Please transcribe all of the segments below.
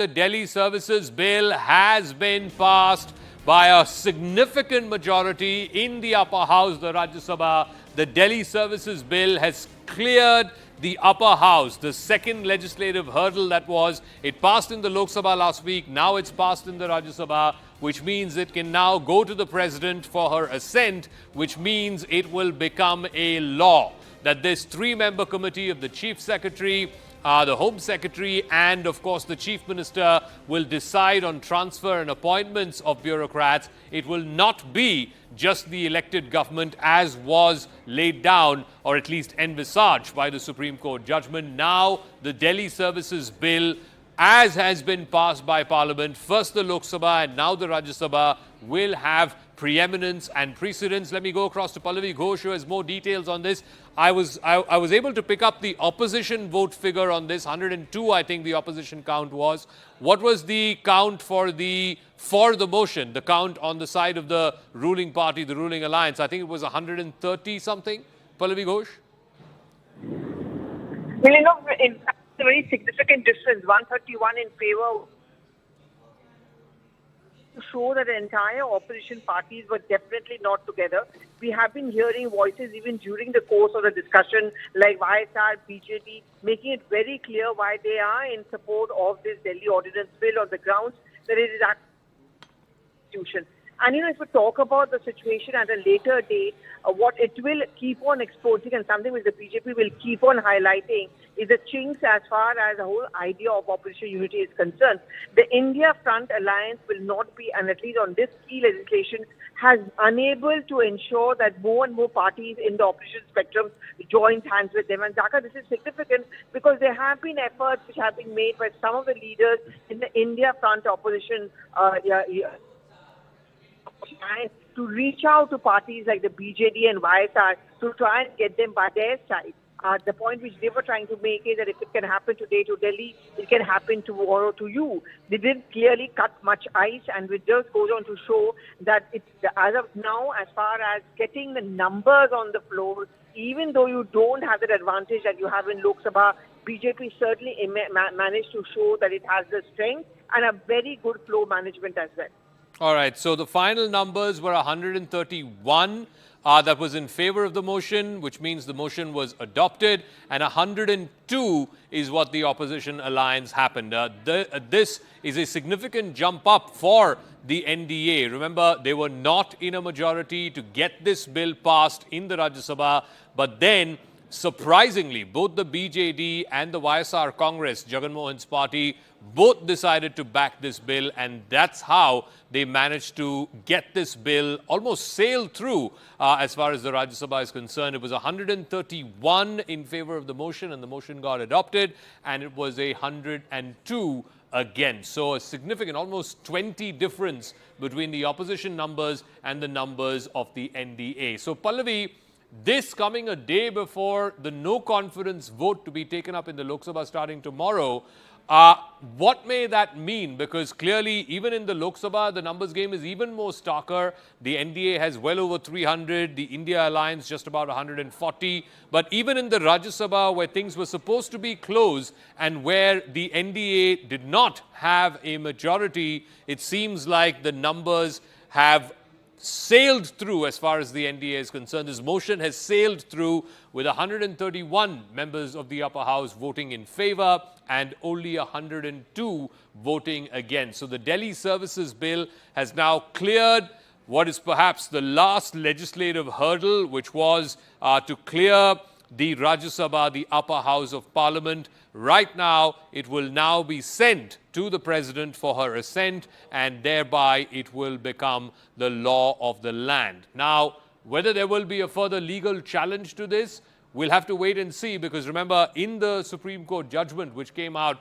The Delhi Services Bill has been passed by a significant majority in the upper house, the Rajya Sabha. The Delhi Services Bill has cleared the upper house, the second legislative hurdle that was. It passed in the Lok Sabha last week, now it's passed in the Rajya Sabha, which means it can now go to the President for her assent, which means it will become a law. That this three-member committee of the Chief Secretary, the Home Secretary and, of course, the Chief Minister will decide on transfer and appointments of bureaucrats. It will not be just the elected government as was laid down or at least envisaged by the Supreme Court judgment. Now, the Delhi Services Bill, as has been passed by Parliament, first the Lok Sabha and now the Rajya Sabha, will have preeminence and precedence. Let me go across to Pallavi Ghosh, who has more details on this. I was able to pick up the opposition vote figure on this. 102, I think the opposition count was. What was the count for the motion, the count on the side of the ruling party, the ruling alliance? I think it was 130 something. Pallavi Ghosh? Well, in fact, it's a very significant difference. 131 in favor. To show that the entire opposition parties were definitely not together. We have been hearing voices even during the course of the discussion, like YSR, BJP, making it very clear why they are in support of this Delhi Ordinance Bill on the grounds that it is a constitution. And, if we talk about the situation at a later date, what it will keep on exposing and something which the BJP will keep on highlighting is the chinks as far as the whole idea of opposition unity is concerned. The India Front Alliance will not be, and at least on this key legislation, has unable to ensure that more and more parties in the opposition spectrum join hands with them. And Zaka, this is significant because there have been efforts which have been made by some of the leaders in the India Front opposition to reach out to parties like the BJD and YSR to try and get them by their side. The point which they were trying to make is that if it can happen today to Delhi, it can happen tomorrow to you. They didn't clearly cut much ice, and it just goes on to show that as of now, as far as getting the numbers on the floor, even though you don't have that advantage that you have in Lok Sabha, BJP certainly managed to show that it has the strength and a very good flow management as well. All right, so the final numbers were 131 that was in favor of the motion, which means the motion was adopted, and 102 is what the opposition alliance happened. This is a significant jump up for the NDA. Remember, they were not in a majority to get this bill passed in the Rajya Sabha, but then surprisingly, both the BJD and the YSR Congress, Jagan Mohan's party, both decided to back this bill, and that's how they managed to get this bill almost sailed through as far as the Rajya Sabha is concerned. It was 131 in favor of the motion, and the motion got adopted, and it was 102 again. So a significant, almost 20 difference between the opposition numbers and the numbers of the NDA. So Pallavi, this coming a day before the no confidence vote to be taken up in the Lok Sabha starting tomorrow, what may that mean? Because clearly, even in the Lok Sabha, the numbers game is even more starker. The NDA has well over 300, the India Alliance just about 140. But even in the Rajya Sabha, where things were supposed to be close and where the NDA did not have a majority, it seems like the numbers have sailed through as far as the NDA is concerned. This motion has sailed through with 131 members of the upper house voting in favor and only 102 voting against. So the Delhi Services Bill has now cleared what is perhaps the last legislative hurdle, which was to clear the Rajya Sabha, the upper house of Parliament. Right now, it will now be sent to the President for her assent, and thereby it will become the law of the land. Now, whether there will be a further legal challenge to this, we'll have to wait and see, because remember, in the Supreme Court judgment, which came out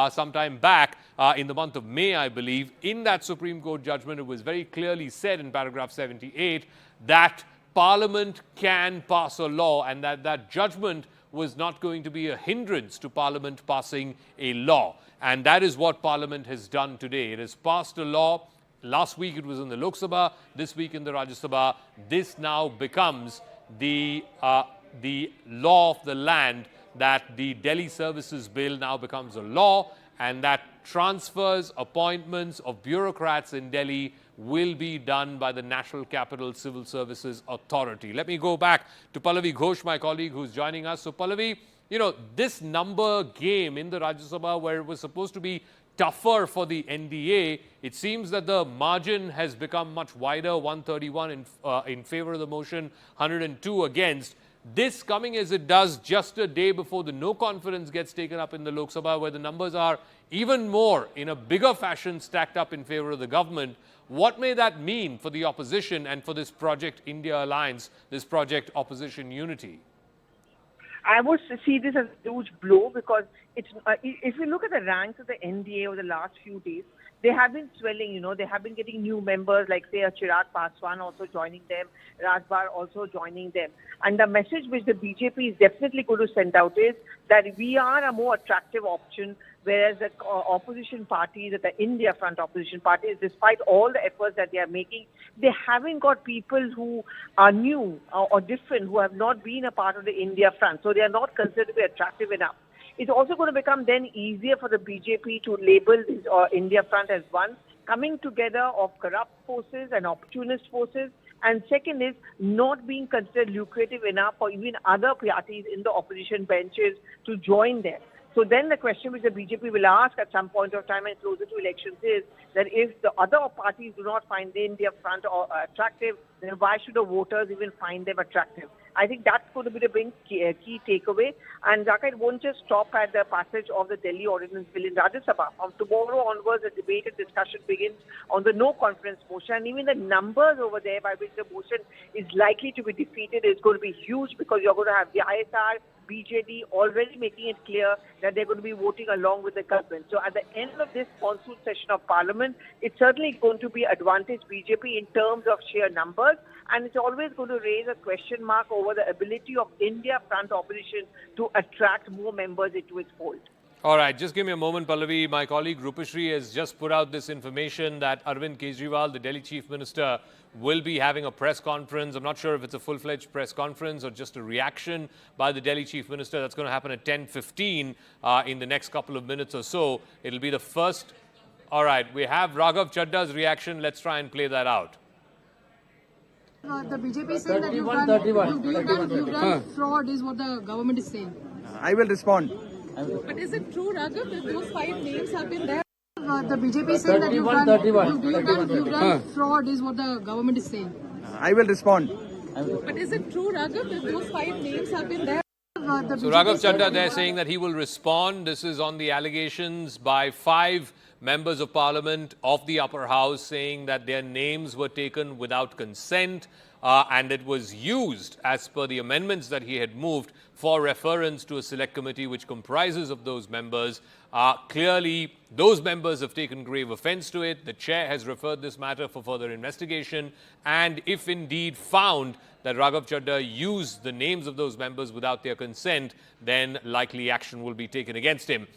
sometime back in the month of May, I believe, in that Supreme Court judgment, it was very clearly said in paragraph 78 that Parliament can pass a law, and that judgment was not going to be a hindrance to Parliament passing a law. And that is what Parliament has done today. It has passed a law. Last week it was in the Lok Sabha, this week in the Rajya Sabha. This now becomes the law of the land, that the Delhi Services Bill now becomes a law, and that transfers, appointments of bureaucrats in Delhi will be done by the National Capital Civil Services Authority. Let me go back to Pallavi Ghosh, my colleague who's joining us. So Pallavi, this number game in the Rajya Sabha where it was supposed to be tougher for the NDA, it seems that the margin has become much wider, 131 in favor of the motion, 102 against. This coming as it does just a day before the no confidence gets taken up in the Lok Sabha, where the numbers are even more in a bigger fashion stacked up in favor of the government. What may that mean for the opposition and for this Project India Alliance, this Project Opposition Unity? I would see this as a huge blow because if you look at the ranks of the NDA over the last few days, they have been swelling, they have been getting new members like, say, Chirag Paswan also joining them, Rajbar also joining them. And the message which the BJP is definitely going to send out is that we are a more attractive option, whereas the opposition parties, the India front opposition parties, despite all the efforts that they are making, they haven't got people who are new or different, who have not been a part of the India front. So they are not considered to be attractive enough. It's also going to become then easier for the BJP to label this India front as one, coming together of corrupt forces and opportunist forces. And second is not being considered lucrative enough for even other parties in the opposition benches to join them. So then the question which the BJP will ask at some point of time and closer to elections is that if the other parties do not find the India front attractive, then why should the voters even find them attractive? I think that's going to be the big key takeaway. And Zaka, it won't just stop at the passage of the Delhi Ordinance Bill in Rajya Sabha. From tomorrow onwards, the debate and discussion begins on the no confidence motion. And even the numbers over there by which the motion is likely to be defeated is going to be huge, because you're going to have the ISR, BJD already making it clear that they're going to be voting along with the government. So at the end of this monsoon session of Parliament, it's certainly going to be advantage BJP in terms of sheer numbers, and it's always going to raise a question mark over the ability of India front opposition to attract more members into its fold. All right, just give me a moment, Pallavi. My colleague Rupashri has just put out this information that Arvind Kejriwal, the Delhi Chief Minister, will be having a press conference. I'm not sure if it's a full-fledged press conference or just a reaction by the Delhi Chief Minister. That's going to happen at 10:15 in the next couple of minutes or so. It'll be the first. All right, we have Raghav Chadda's reaction. Let's try and play that out. The BJP is saying that you've done fraud is what the government is saying. I will respond. But is it true, Raghav, that those 5 names have been there? The BJP is saying that you've done fraud is what the government is saying. I will respond. But is it true, Raghav, that those 5 names have been there? So Raghav Chadda, they're saying that he will respond. This is on the allegations by 5 members of parliament of the upper house saying that their names were taken without consent and it was used as per the amendments that he had moved for reference to a select committee which comprises of those members. Clearly, those members have taken grave offense to it. The chair has referred this matter for further investigation, and if indeed found that Raghav Chadda used the names of those members without their consent, then likely action will be taken against him.